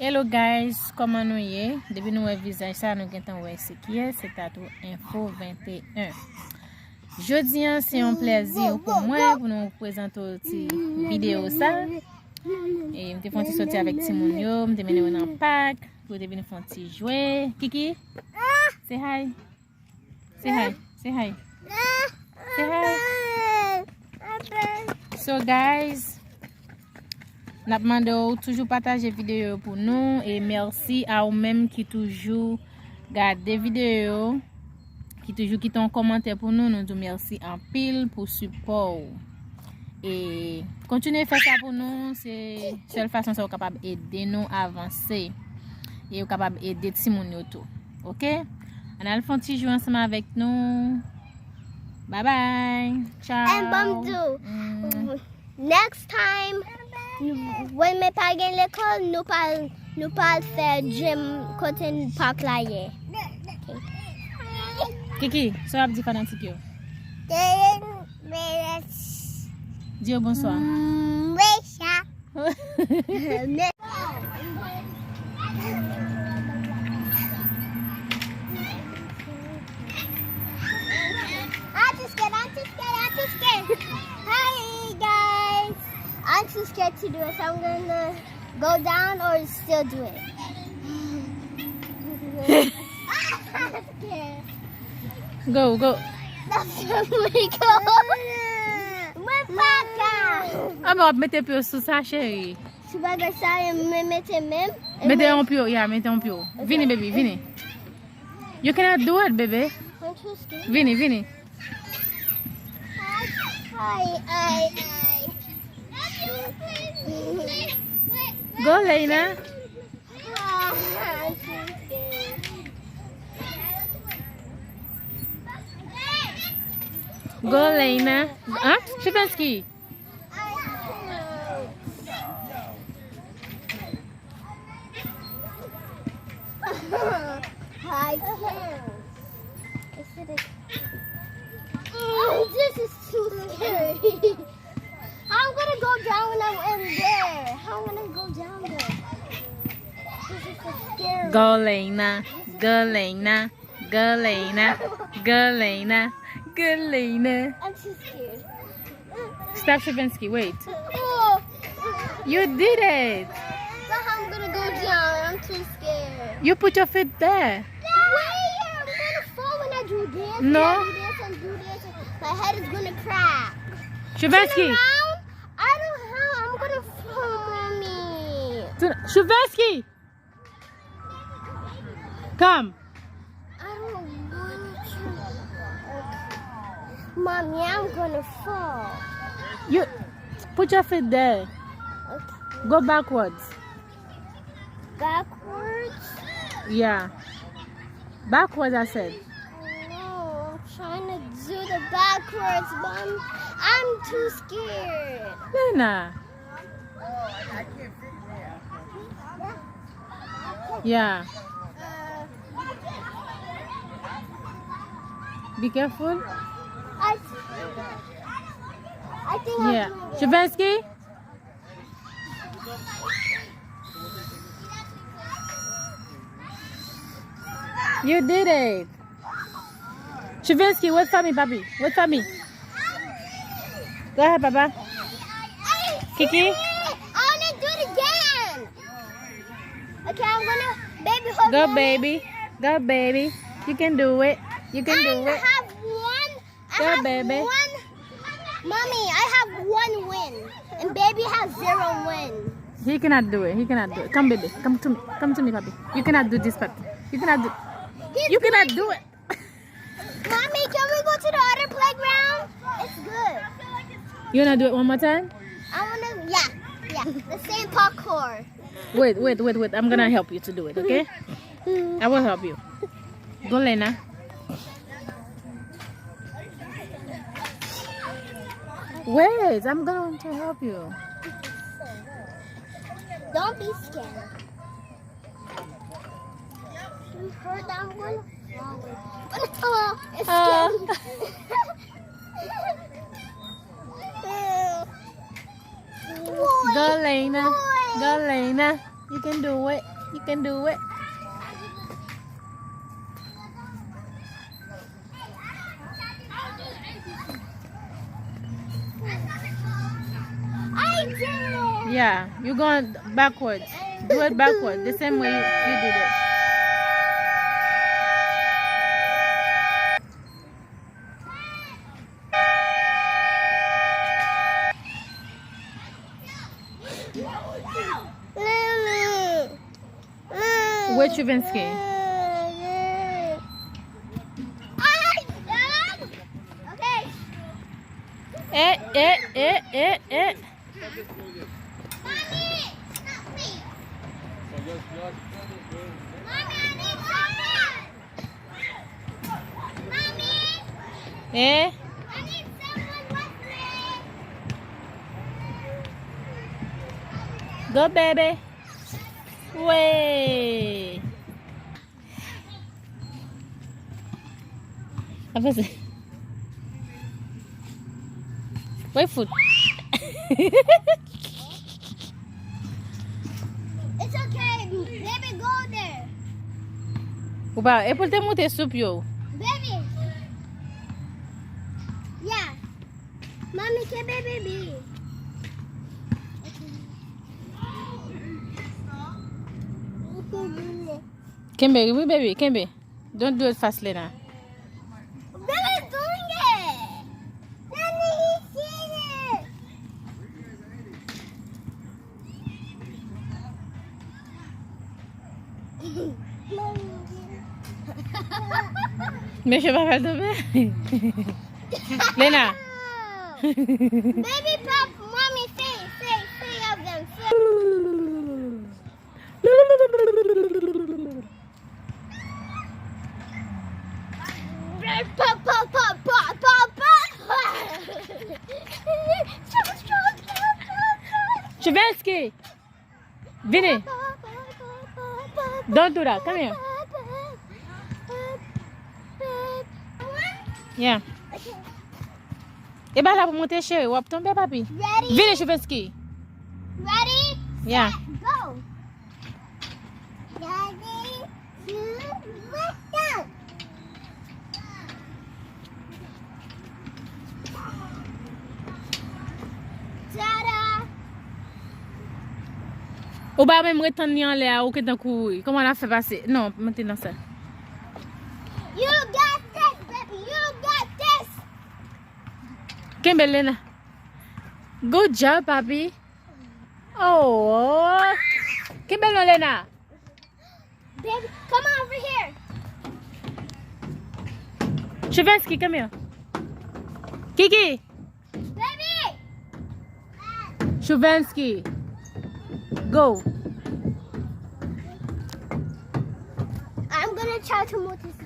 Hello guys, comment nous y est? Depuis nous visage ça nous gagnons ouais c'est qui est c'est tatou info 21. Jeudi c'est un plaisir pour moi pour nous présenter une vidéo ça. Et me font sortir avec Timon yo, me mener dans parc pour venir faire petit jouer. Kiki? Say hi. Say hi. Say hi. Say hi. So guys, n'a demandé toujours partager vidéo pour nous et merci à vous même qui toujours regardent des vidéos, qui toujours qui un commentaire pour nous. Nous disons merci en pile pour support et continuez à faire ça pour nous. C'est la seule façon ça vous capable aider nous à avancer et vous capable aider Timon tout. OK? On a le font petit jouer ensemble avec nous. Bye bye. Ciao. And Bamdou, next time, when me pas gagne l'école, nous pas faire gym côté parc là hier. Kiki, ça va dire pendant petit peu. Dis au bonsoir. I'm too scared. Hi guys. I'm too scared to do it, so I'm gonna go down or still do it. I'm scared. Go. That's where we go. We're back. Ah bon, mettez peu sous ça chérie. Je vais faire ça et me mettre même. Mettez un peu, yeah, mettez un peu. Vini baby, vini. You cannot do it, baby. I'm too scared. Vini. Hi. Go, Lena. I'm too scared. Go, Lena. Huh? Shivansky. I can't. This is too scary. I'm gonna go down when I'm in there. How am I gonna go down there? This is so scary. Go, Lena. I'm too scared. Stop, Shivansky. Wait. Oh, You did it. but I'm gonna go down. I'm too scared. You put your feet there. Wait, I'm gonna fall when I do this. No. I do this and do this. My head is gonna crack. Shivansky. Turn around. I don't know. I'm gonna fall, mommy. Shivansky. Come. I don't want to. Mommy, I'm gonna fall. You put your feet there. Okay. Go backwards. Backwards? Yeah. Backwards, I said. No, I'm trying to do the backwards, Mom. I'm too scared. Lena. Yeah. Be careful. I think Yeah. I'm doing it. Shivansky. You did it. Shivansky, wait for me, papi. Wait for me. Go ahead, Papa. Kiki? I want to do it again. Okay, I'm gonna, baby, hold Go, on. baby. Go, baby. You can do it. You can do I it. have one. Go, I have baby. one. Mommy, I have one win, and baby has 0 wins. He cannot do it. He cannot do it. Come, baby. Come to me. Come to me, papi. You cannot do this, papi. You cannot do. You cannot do it. Mommy, can we go to the other playground? It's good. You wanna do it one more time? I wanna, yeah, the same parkour. Wait. I'm gonna help you to do it, okay? I will help you. Go, Lena. Wait, I'm going to help you. Don't be scared. You heard that I'm gonna fall. It's scary. Go, Lena. Go, Lena. You can do it. You can do it. I did it. Yeah, you're going backwards. Do it backwards, the same way you did it. Wait, Chuvinsky. Okay. Eh. Mommy, not me. Mommy, I need someone. Mommy, Eh? I need someone with me. Go, baby. Way. Apa sih? Wait, food. It's okay. Baby, go there. Uba, e pou te monte soup yo. Baby. Yeah. Mommy, can baby be? Kembe, oui, baby, Kembe. Don't do it fast, Lena. Baby's doing it. Daddy, he's seen it. Mais je vais pas tomber. Lena. Baby, pop, mommy, say of them. Say. Pop. Chuvinsky. Vini. Don't do that. Come here. Yeah. E ba la pou monte chéri. Wap tombe, papi. Ready? Vini, Chuvinsky. Ready? Yeah. Go. Ready? Let's go. Ta-da! Ou ba même retan ni an lè a ou ke tan kouri. Comment on a fait passer? Non, monte dans ça. You got this, baby. You got this. Kembe, Lena. Good job, papi. Oh. Kembe, no, Lena. Baby, come on over here. Chuvinsky, come here. Kiki. Baby. Chuvinsky. Go. I'm gonna try to move this.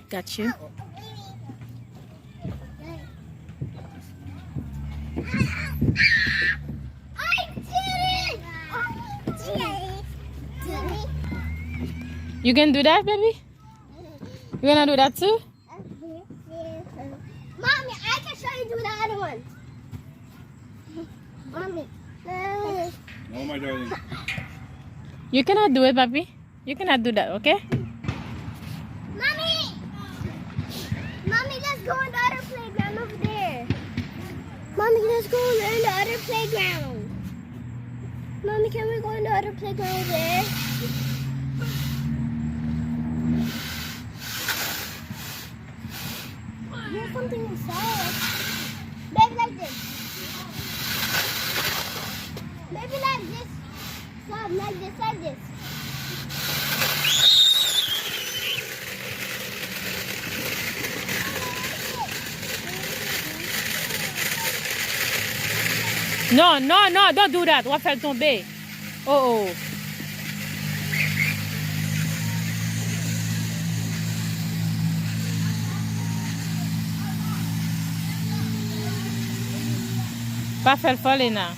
Got you. I did it! You can do that, baby? You gonna do that too? Mommy, I can show you do the other one. Mommy. Oh, my darling. You cannot do it, papi. You cannot do that, okay? Mommy! Mommy, let's go in the other playground over there. Mommy, let's go in the other playground. Mommy, can we go in the other playground over there? There's something inside. Baby, like this. Baby, like this. Stop, like this, like this. No, don't do that. On va faire tomber. Oh. Pas faire folle, Lena.